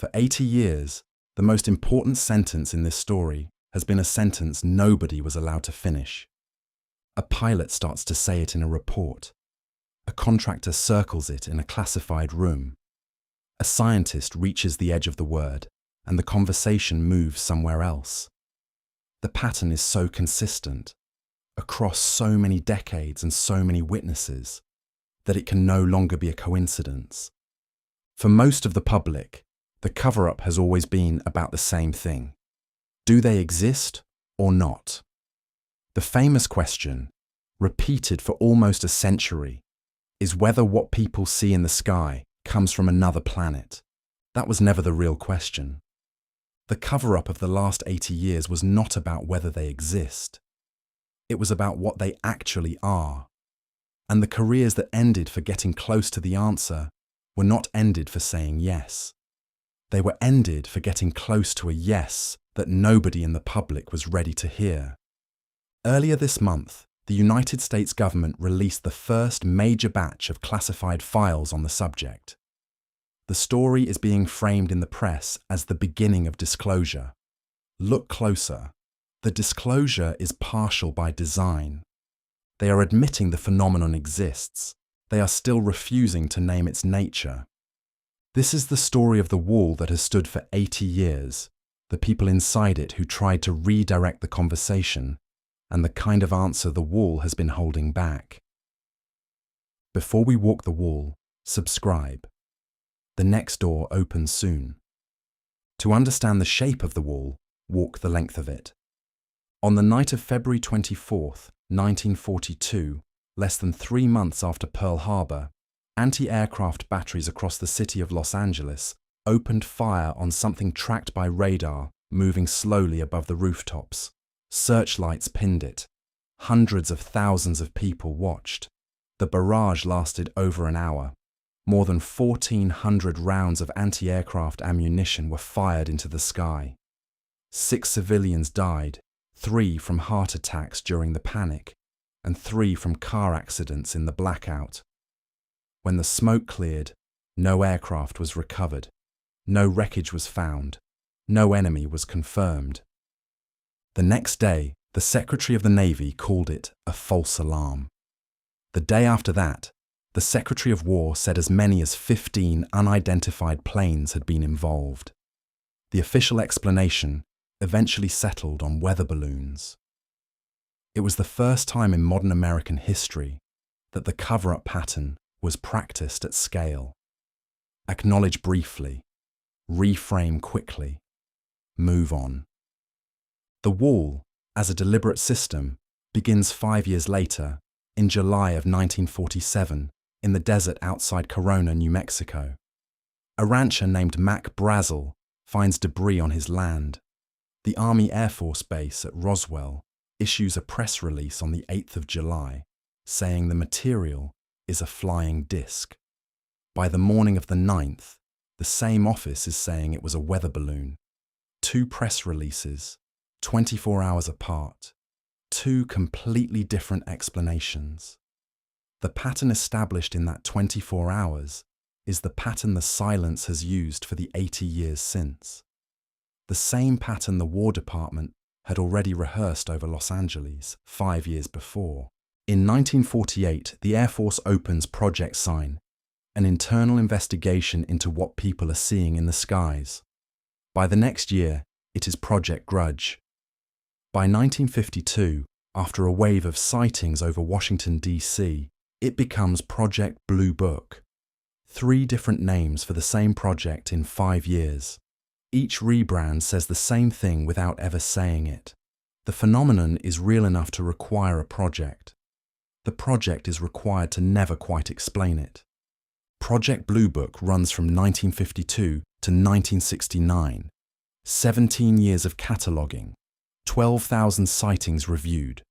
For 80 years, the most important sentence in this story has been a sentence nobody was allowed to finish. A pilot starts to say it in a report. A contractor circles it in a classified room. A scientist reaches the edge of the word, and the conversation moves somewhere else. The pattern is so consistent, across so many decades and so many witnesses, that it can no longer be a coincidence. For most of the public, the cover-up has always been about the same thing. Do they exist or not? The famous question, repeated for almost a century, is whether what people see in the sky comes from another planet. That was never the real question. The cover-up of the last 80 years was not about whether they exist. It was about what they actually are. And the careers that ended for getting close to the answer were not ended for saying yes. They were ended for getting close to a yes that nobody in the public was ready to hear. Earlier this month, the United States government released the first major batch of classified files on the subject. The story is being framed in the press as the beginning of disclosure. Look closer. The disclosure is partial by design. They are admitting the phenomenon exists. They are still refusing to name its nature. This is the story of the wall that has stood for 80 years, the people inside it who tried to redirect the conversation, and the kind of answer the wall has been holding back. Before we walk the wall, subscribe. The next door opens soon. To understand the shape of the wall, walk the length of it. On the night of February 24th, 1942, less than 3 months after Pearl Harbor, anti-aircraft batteries across the city of Los Angeles opened fire on something tracked by radar moving slowly above the rooftops. Searchlights pinned it. Hundreds of thousands of people watched. The barrage lasted over an hour. More than 1,400 rounds of anti-aircraft ammunition were fired into the sky. 6 civilians died, 3 from heart attacks during the panic, and 3 from car accidents in the blackout. When the smoke cleared, no aircraft was recovered. No wreckage was found. No enemy was confirmed. The next day, the Secretary of the Navy called it a false alarm. The day after that, the Secretary of War said as many as 15 unidentified planes had been involved. The official explanation eventually settled on weather balloons. It was the first time in modern American history that the cover-up pattern was practiced at scale. Acknowledge briefly, reframe quickly, move on. The wall, as a deliberate system, begins 5 years later, in July of 1947, in the desert outside Corona, New Mexico. A rancher named Mac Brazel finds debris on his land. The Army Air Force Base at Roswell issues a press release on the 8th of July, saying the material is a flying disc. By the morning of the 9th, the same office is saying it was a weather balloon. 2 press releases, 24 hours apart, 2 completely different explanations. The pattern established in that 24 hours is the pattern the silence has used for the 80 years since. The same pattern the War Department had already rehearsed over Los Angeles 5 years before. In 1948, the Air Force opens Project Sign, an internal investigation into what people are seeing in the skies. By the next year, it is Project Grudge. By 1952, after a wave of sightings over Washington, D.C., it becomes Project Blue Book. 3 different names for the same project in 5 years. Each rebrand says the same thing without ever saying it. The phenomenon is real enough to require a project. The project is required to never quite explain it. Project Blue Book runs from 1952 to 1969. 17 years of cataloguing, 12,000 sightings reviewed,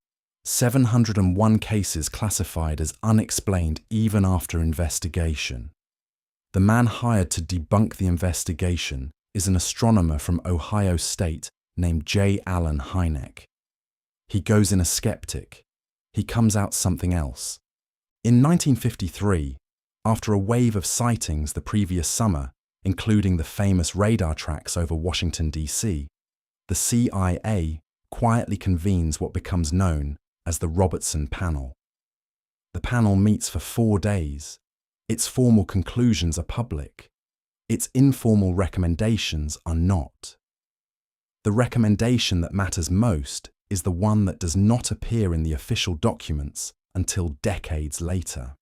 701 cases classified as unexplained even after investigation. The man hired to debunk the investigation is an astronomer from Ohio State named J. Allen Hynek. He goes in a skeptic. He comes out something else. In 1953, after a wave of sightings the previous summer, including the famous radar tracks over Washington, D.C., the CIA quietly convenes what becomes known as the Robertson Panel. The panel meets for 4 days. Its formal conclusions are public. Its informal recommendations are not. The recommendation that matters most is the one that does not appear in the official documents until decades later.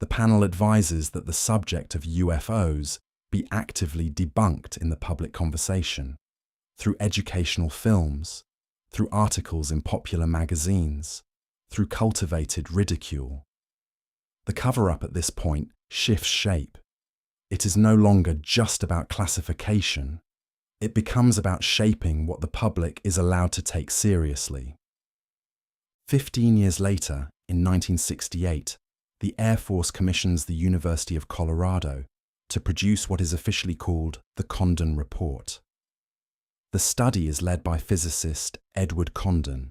The panel advises that the subject of UFOs be actively debunked in the public conversation, through educational films, through articles in popular magazines, through cultivated ridicule. The cover-up at this point shifts shape. It is no longer just about classification. It becomes about shaping what the public is allowed to take seriously. 15 years later, in 1968, the Air Force commissions the University of Colorado to produce what is officially called the Condon Report. The study is led by physicist Edward Condon.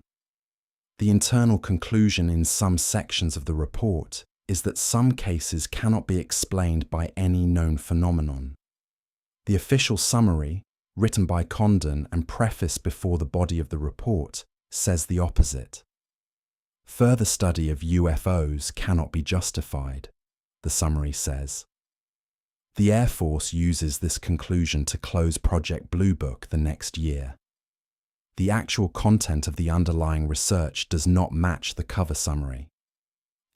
The internal conclusion in some sections of the report is that some cases cannot be explained by any known phenomenon. The official summary, written by Condon and prefaced before the body of the report, says the opposite. Further study of UFOs cannot be justified, the summary says. The Air Force uses this conclusion to close Project Blue Book the next year. The actual content of the underlying research does not match the cover summary.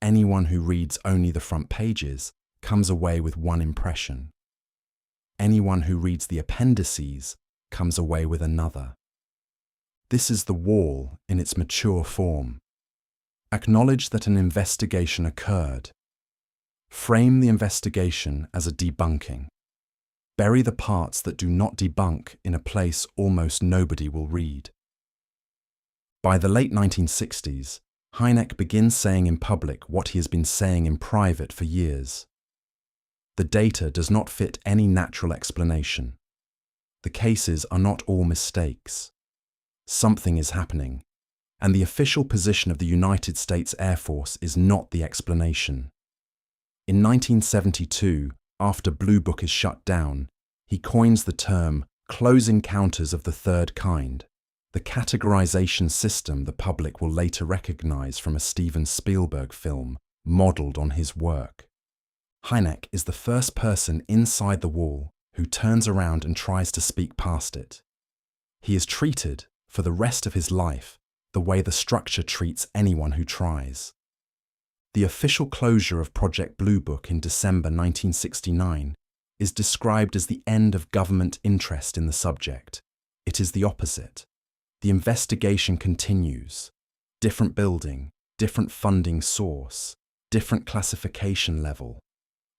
Anyone who reads only the front pages comes away with one impression. Anyone who reads the appendices comes away with another. This is the wall in its mature form. Acknowledge that an investigation occurred. Frame the investigation as a debunking. Bury the parts that do not debunk in a place almost nobody will read. By the late 1960s, Hynek begins saying in public what he has been saying in private for years. The data does not fit any natural explanation. The cases are not all mistakes. Something is happening, and the official position of the United States Air Force is not the explanation. In 1972, after Blue Book is shut down, he coins the term close encounters of the third kind, the categorization system the public will later recognize from a Steven Spielberg film modeled on his work. Hynek is the first person inside the wall who turns around and tries to speak past it. He is treated, for the rest of his life, the way the structure treats anyone who tries. The official closure of Project Blue Book in December 1969 is described as the end of government interest in the subject. It is the opposite. The investigation continues. Different building, different funding source, different classification level.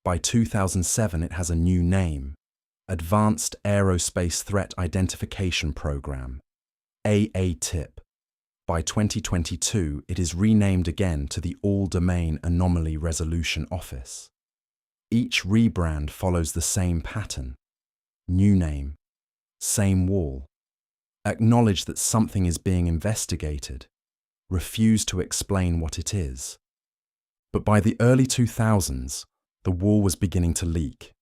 By 2007, it has a new name: Advanced Aerospace Threat Identification Program, AATIP. By 2022, it is renamed again to the All-Domain Anomaly Resolution Office. Each rebrand follows the same pattern. New name, same wall. Acknowledge that something is being investigated. Refuse to explain what it is. But by the early 2000s, the wall was beginning to leak.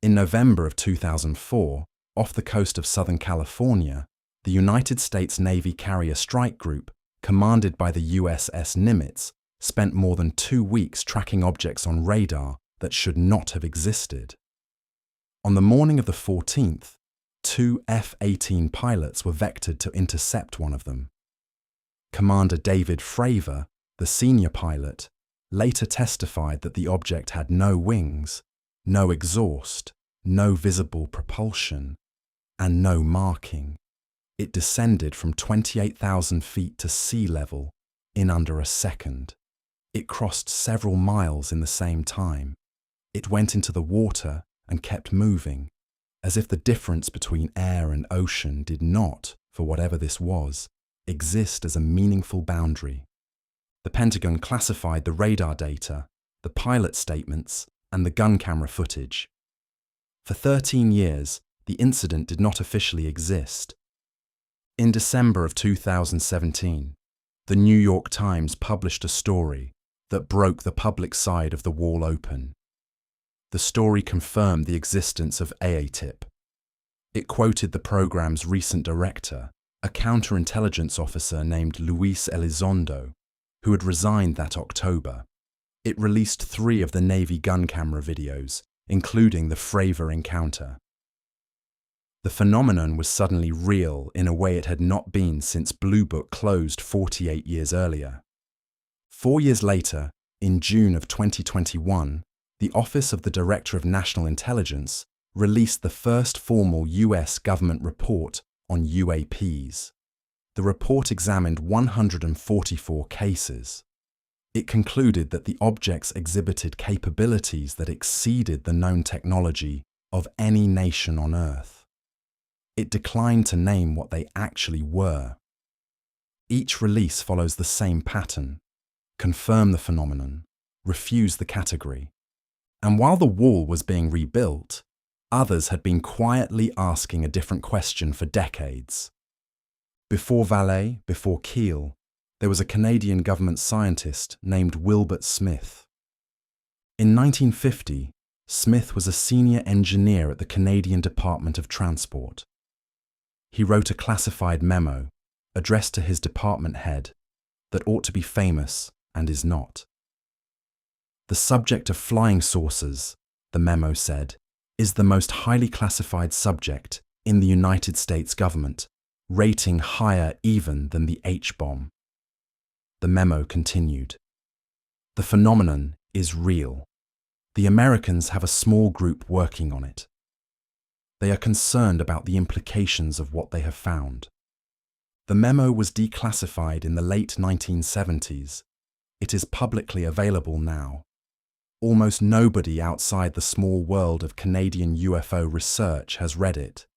In November of 2004, off the coast of Southern California, the United States Navy Carrier Strike Group, commanded by the USS Nimitz, spent more than 2 weeks tracking objects on radar that should not have existed. On the morning of the 14th, 2 F-18 pilots were vectored to intercept one of them. Commander David Fravor, the senior pilot, later testified that the object had no wings, no exhaust, no visible propulsion, and no marking. It descended from 28,000 feet to sea level in under a second. It crossed several miles in the same time. It went into the water and kept moving, as if the difference between air and ocean did not, for whatever this was, exist as a meaningful boundary. The Pentagon classified the radar data, the pilot statements, and the gun camera footage. For 13 years, the incident did not officially exist. In December of 2017, the New York Times published a story that broke the public side of the wall open. the story confirmed the existence of AATIP. It quoted the program's recent director, a counterintelligence officer named Luis Elizondo, who had resigned that October. It released 3 of the Navy gun camera videos, including the Fravor encounter. The phenomenon was suddenly real in a way it had not been since Blue Book closed 48 years earlier. 4 years later, in June of 2021, the Office of the Director of National Intelligence released the first formal US government report on UAPs. The report examined 144 cases. It concluded that the objects exhibited capabilities that exceeded the known technology of any nation on Earth. It declined to name what they actually were. Each release follows the same pattern: confirm the phenomenon, refuse the category. And while the wall was being rebuilt, others had been quietly asking a different question for decades. Before Vallée, before Keel, there was a Canadian government scientist named Wilbert Smith. In 1950, Smith was a senior engineer at the Canadian Department of Transport. He wrote a classified memo, addressed to his department head, that ought to be famous and is not. The subject of flying saucers, the memo said, is the most highly classified subject in the United States government, rating higher even than the H-bomb. The memo continued. The phenomenon is real. The Americans have a small group working on it. They are concerned about the implications of what they have found. The memo was declassified in the late 1970s. It is publicly available now. Almost nobody outside the small world of Canadian UFO research has read it.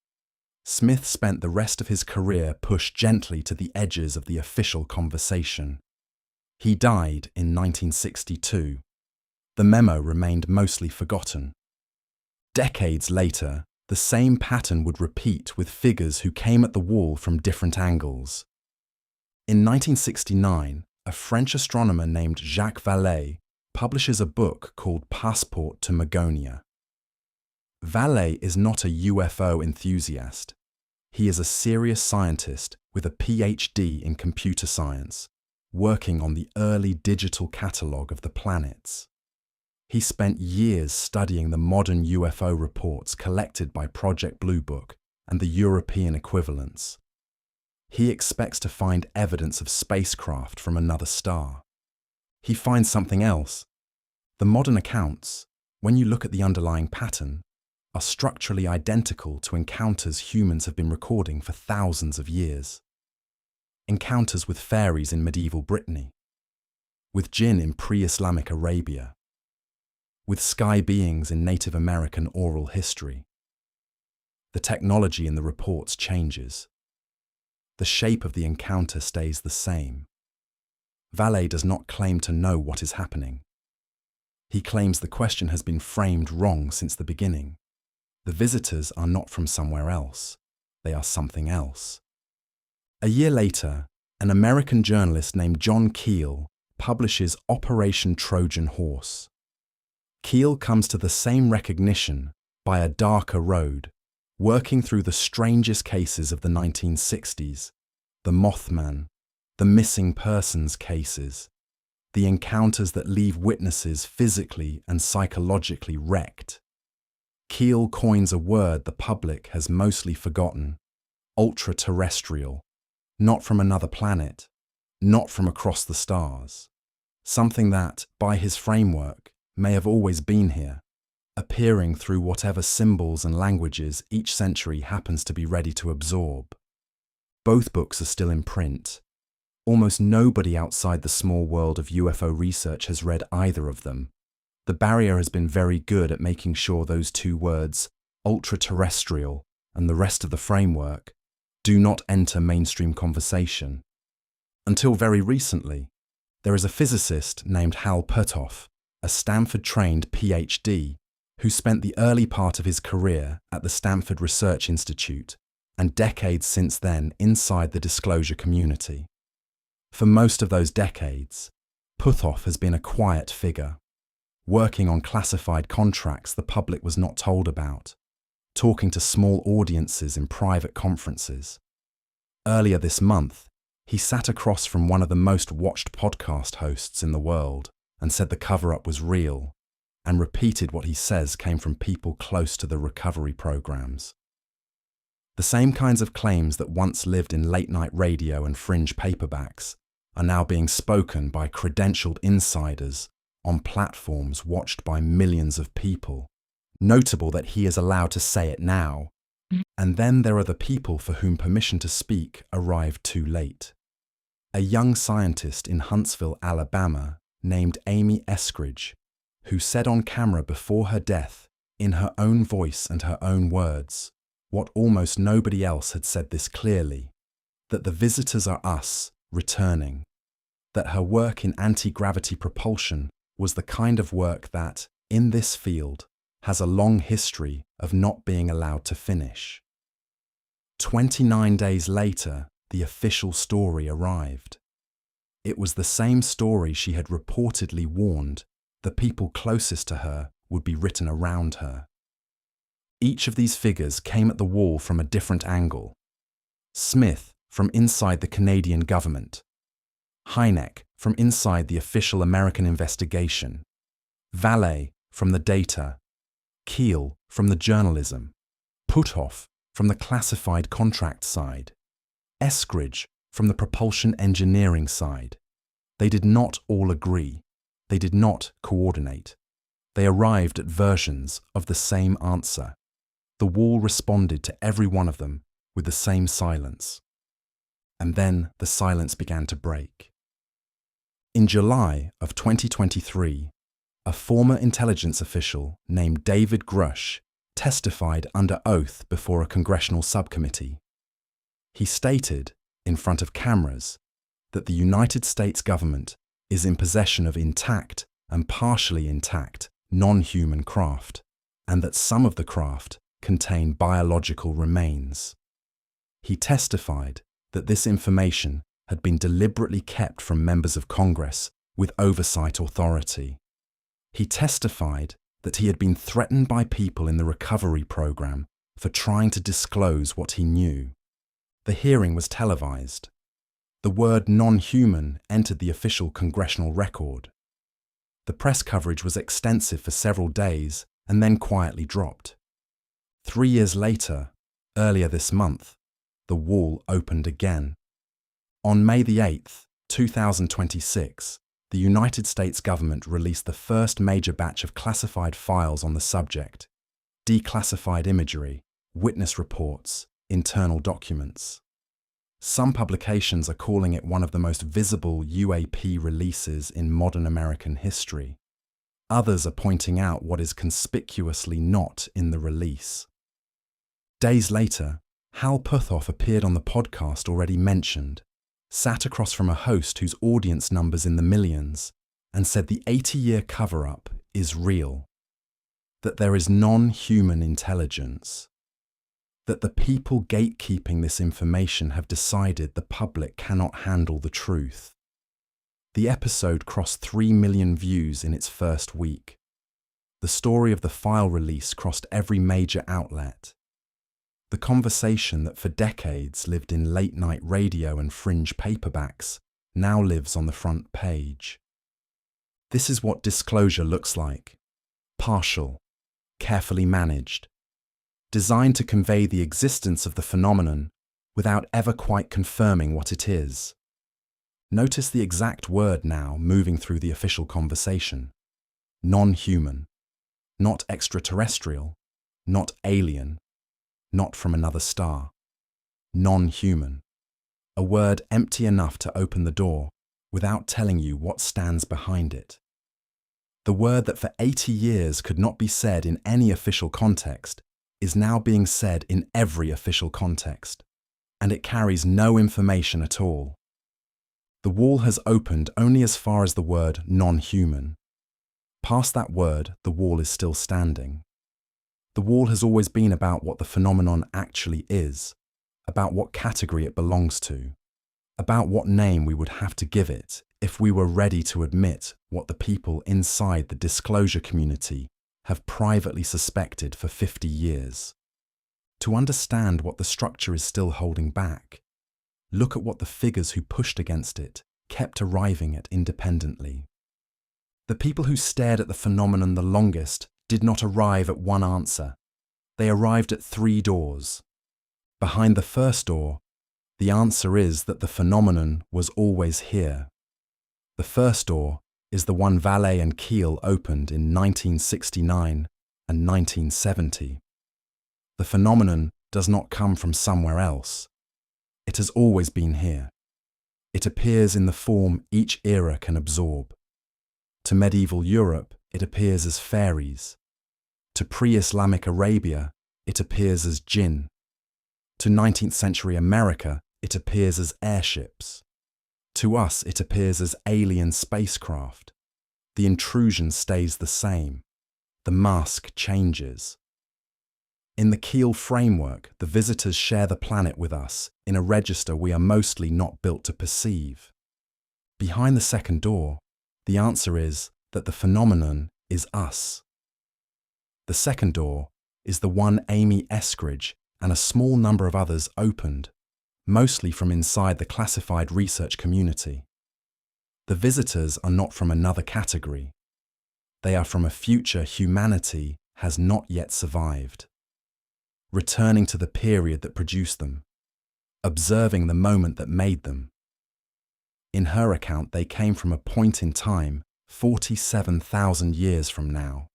Smith spent the rest of his career pushed gently to the edges of the official conversation. He died in 1962. The memo remained mostly forgotten. Decades later, the same pattern would repeat with figures who came at the wall from different angles. In 1969, a French astronomer named Jacques Vallée publishes a book called Passport to Magonia. Vallée is not a UFO enthusiast. He is a serious scientist with a PhD in computer science, working on the early digital catalogue of the planets. He spent years studying the modern UFO reports collected by Project Blue Book and the European equivalents. He expects to find evidence of spacecraft from another star. He finds something else. The modern accounts, when you look at the underlying pattern, are structurally identical to encounters humans have been recording for thousands of years. Encounters with fairies in medieval Brittany, with jinn in pre-Islamic Arabia, with sky beings in Native American oral history. The technology in the reports changes. The shape of the encounter stays the same. Vallée does not claim to know what is happening. He claims the question has been framed wrong since the beginning. The visitors are not from somewhere else. They are something else. A year later, an American journalist named John Keel publishes Operation Trojan Horse. Keel comes to the same recognition by a darker road, working through the strangest cases of the 1960s, the Mothman, the missing persons cases, the encounters that leave witnesses physically and psychologically wrecked. Keel coins a word the public has mostly forgotten: ultra-terrestrial, not from another planet, not from across the stars. Something that, by his framework, may have always been here, appearing through whatever symbols and languages each century happens to be ready to absorb. Both books are still in print. Almost nobody outside the small world of UFO research has read either of them. The barrier has been very good at making sure those two words, ultra-terrestrial and the rest of the framework, do not enter mainstream conversation. Until very recently, there is a physicist named Hal Puthoff, a Stanford-trained PhD, who spent the early part of his career at the Stanford Research Institute and decades since then inside the disclosure community. For most of those decades, Puthoff has been a quiet figure. working on classified contracts the public was not told about, talking to small audiences in private conferences. Earlier this month, he sat across from one of the most watched podcast hosts in the world and said the cover-up was real, and repeated what he says came from people close to the recovery programs. The same kinds of claims that once lived in late-night radio and fringe paperbacks are now being spoken by credentialed insiders on platforms watched by millions of people. Notable that he is allowed to say it now, and then there are the people for whom permission to speak arrived too late. A young scientist in Huntsville, Alabama, named Amy Eskridge, who said on camera before her death, in her own voice and her own words, what almost nobody else had said this clearly, that the visitors are us, returning, that her work in anti-gravity propulsion was the kind of work that, in this field, has a long history of not being allowed to finish. 29 days later, the official story arrived. It was the same story she had reportedly warned the people closest to her would be written around her. Each of these figures came at the wall from a different angle. Smith from inside the Canadian government, Hynek from inside the official American investigation, Vallée from the data, Keel from the journalism, Puthoff from the classified contract side, Eskridge from the propulsion engineering side. They did not all agree. They did not coordinate. They arrived at versions of the same answer. The wall responded to every one of them with the same silence. And then the silence began to break. In July of 2023, a former intelligence official named David Grusch testified under oath before a congressional subcommittee. He stated, in front of cameras, that the United States government is in possession of intact and partially intact non-human craft, and that some of the craft contain biological remains. He testified that this information had been deliberately kept from members of Congress with oversight authority. He testified that he had been threatened by people in the recovery program for trying to disclose what he knew. The hearing was televised. The word non-human entered the official congressional record. The press coverage was extensive for several days and then quietly dropped. 3 years later, earlier this month, the wall opened again. On May the 8th, 2026, the United States government released the first major batch of classified files on the subject: declassified imagery, witness reports, internal documents. Some publications are calling it one of the most visible UAP releases in modern American history. Others are pointing out what is conspicuously not in the release. Days later, Hal Puthoff appeared on the podcast already mentioned, sat across from a host whose audience numbers in the millions, and said the 80-year cover-up is real, that there is non-human intelligence, that the people gatekeeping this information have decided the public cannot handle the truth. The episode crossed 3 million views in its first week. The story of the file release crossed every major outlet. The conversation that for decades lived in late-night radio and fringe paperbacks now lives on the front page. This is what disclosure looks like: partial, carefully managed, designed to convey the existence of the phenomenon without ever quite confirming what it is. Notice the exact word now moving through the official conversation: non-human, not extraterrestrial, not alien, not from another star. Non-human. A word empty enough to open the door without telling you what stands behind it. The word that for 80 years could not be said in any official context is now being said in every official context, and it carries no information at all. The wall has opened only as far as the word non-human. Past that word, the wall is still standing. The wall has always been about what the phenomenon actually is, about what category it belongs to, about what name we would have to give it if we were ready to admit what the people inside the disclosure community have privately suspected for 50 years. To understand what the structure is still holding back, look at what the figures who pushed against it kept arriving at independently. The people who stared at the phenomenon the longest did not arrive at one answer. They arrived at 3 doors. Behind the first door, the answer is that the phenomenon was always here. The first door is the one Vallée and Keel opened in 1969 and 1970. The phenomenon does not come from somewhere else. It has always been here. It appears in the form each era can absorb. To medieval Europe, it appears as fairies. To pre-Islamic Arabia, it appears as jinn. To 19th century America, it appears as airships. To us, it appears as alien spacecraft. The intrusion stays the same. The mask changes. In the Keel framework, the visitors share the planet with us in a register we are mostly not built to perceive. Behind the second door, the answer is that the phenomenon is us. The second door is the one Amy Eskridge and a small number of others opened, mostly from inside the classified research community. The visitors are not from another category. They are from a future humanity has not yet survived. Returning to the period that produced them, observing the moment that made them. In her account, they came from a point in time 47,000 years from now.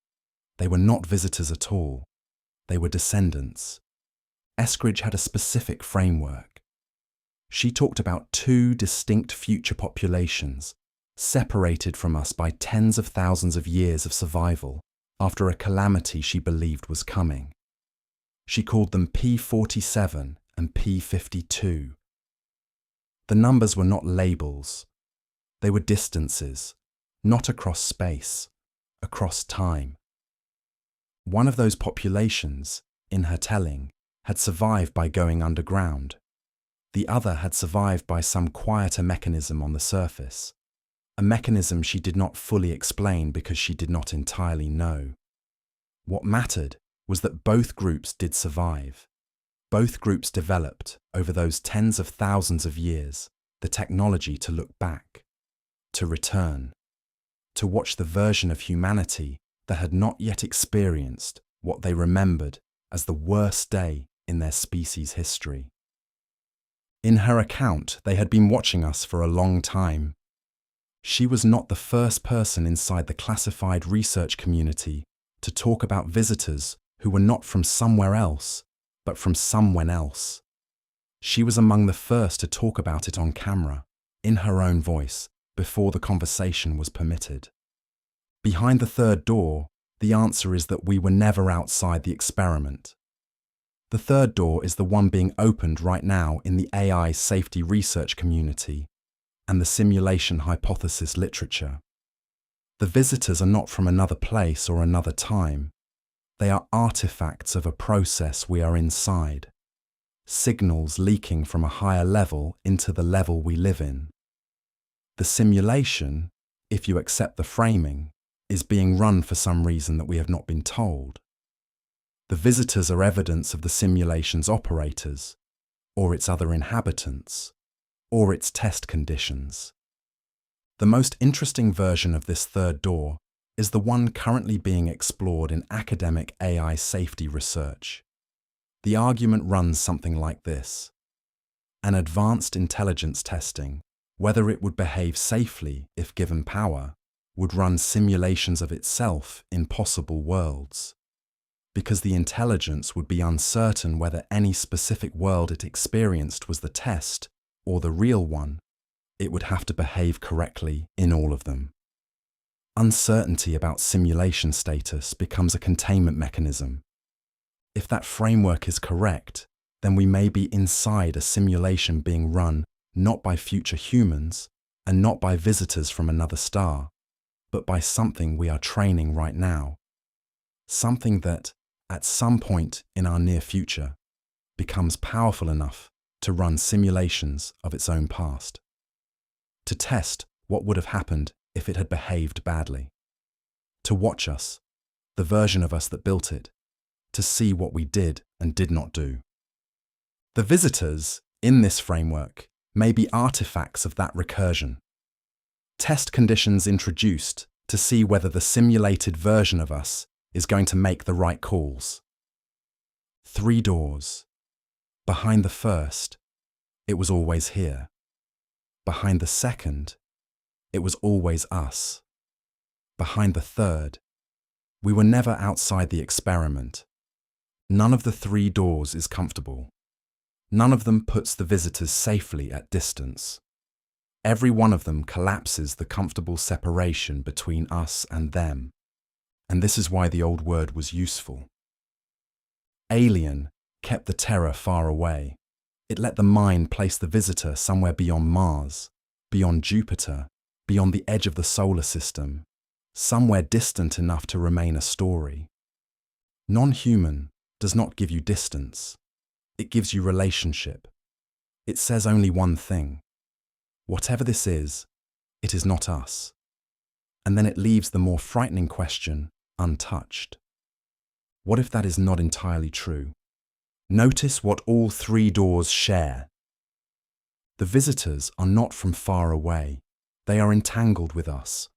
They were not visitors at all. They were descendants. Eskridge had a specific framework. She talked about 2 distinct future populations, separated from us by tens of thousands of years of survival after a calamity she believed was coming. She called them P47 and P52. The numbers were not labels. They were distances, not across space, across time. One of those populations, in her telling, had survived by going underground. The other had survived by some quieter mechanism on the surface, a mechanism she did not fully explain because she did not entirely know. What mattered was that both groups did survive. Both groups developed, over those tens of thousands of years, the technology to look back, to return, to watch the version of humanity that had not yet experienced what they remembered as the worst day in their species' history. In her account, they had been watching us for a long time. She was not the first person inside the classified research community to talk about visitors who were not from somewhere else, but from someone else. She was among the first to talk about it on camera, in her own voice, before the conversation was permitted. Behind the third door, the answer is that we were never outside the experiment. The third door is the one being opened right now in the AI safety research community and the simulation hypothesis literature. The visitors are not from another place or another time. They are artifacts of a process we are inside, signals leaking from a higher level into the level we live in. The simulation, if you accept the framing, is being run for some reason that we have not been told. The visitors are evidence of the simulation's operators, or its other inhabitants, or its test conditions. The most interesting version of this third door is the one currently being explored in academic AI safety research. The argument runs something like this. An advanced intelligence testing, whether it would behave safely if given power, would run simulations of itself in possible worlds. Because the intelligence would be uncertain whether any specific world it experienced was the test or the real one, it would have to behave correctly in all of them. Uncertainty about simulation status becomes a containment mechanism. If that framework is correct, then we may be inside a simulation being run not by future humans and not by visitors from another star, but by something we are training right now. Something that, at some point in our near future, becomes powerful enough to run simulations of its own past. To test what would have happened if it had behaved badly. To watch us, the version of us that built it, to see what we did and did not do. The visitors, in this framework, may be artifacts of that recursion. Test conditions introduced to see whether the simulated version of us is going to make the right calls. 3 doors. Behind the first, it was always here. Behind the second, it was always us. Behind the third, we were never outside the experiment. None of the 3 doors is comfortable. None of them puts the visitors safely at distance. Every one of them collapses the comfortable separation between us and them. And this is why the old word was useful. Alien kept the terror far away. It let the mind place the visitor somewhere beyond Mars, beyond Jupiter, beyond the edge of the solar system, somewhere distant enough to remain a story. Non-human does not give you distance. It gives you relationship. It says only one thing. Whatever this is, it is not us. And then it leaves the more frightening question untouched. What if that is not entirely true? Notice what all 3 doors share. The visitors are not from far away. They are entangled with us.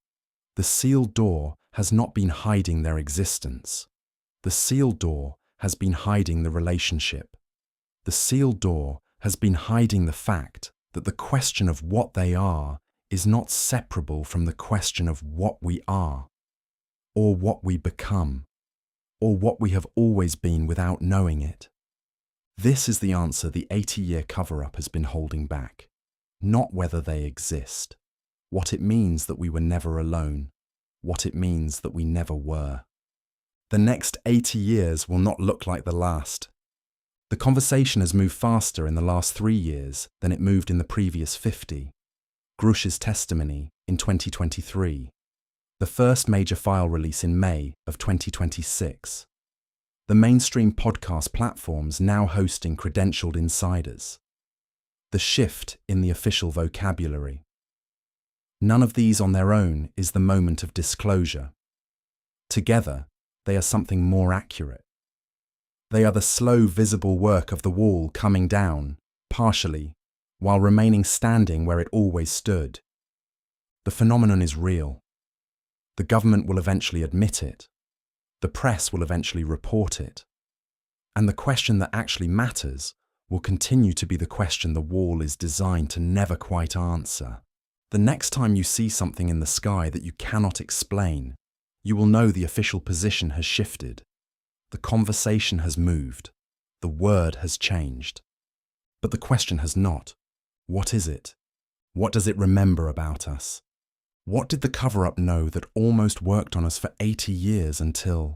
The sealed door has not been hiding their existence. The sealed door has been hiding the relationship. The sealed door has been hiding the fact that the question of what they are is not separable from the question of what we are, or what we become, or what we have always been without knowing it. This is the answer the 80-year cover-up has been holding back, not whether they exist, what it means that we were never alone, what it means that we never were. The next 80 years will not look like the last. The conversation has moved faster in the last 3 years than it moved in the previous 50. Grusch's testimony in 2023. The first major file release in May of 2026. The mainstream podcast platforms now hosting credentialed insiders. The shift in the official vocabulary. None of these on their own is the moment of disclosure. Together, they are something more accurate. They are the slow, visible work of the wall coming down, partially, while remaining standing where it always stood. The phenomenon is real. The government will eventually admit it. The press will eventually report it. And the question that actually matters will continue to be the question the wall is designed to never quite answer. The next time you see something in the sky that you cannot explain, you will know the official position has shifted. The conversation has moved. The word has changed. But the question has not. What is it? What does it remember about us? What did the cover-up know that almost worked on us for 80 years until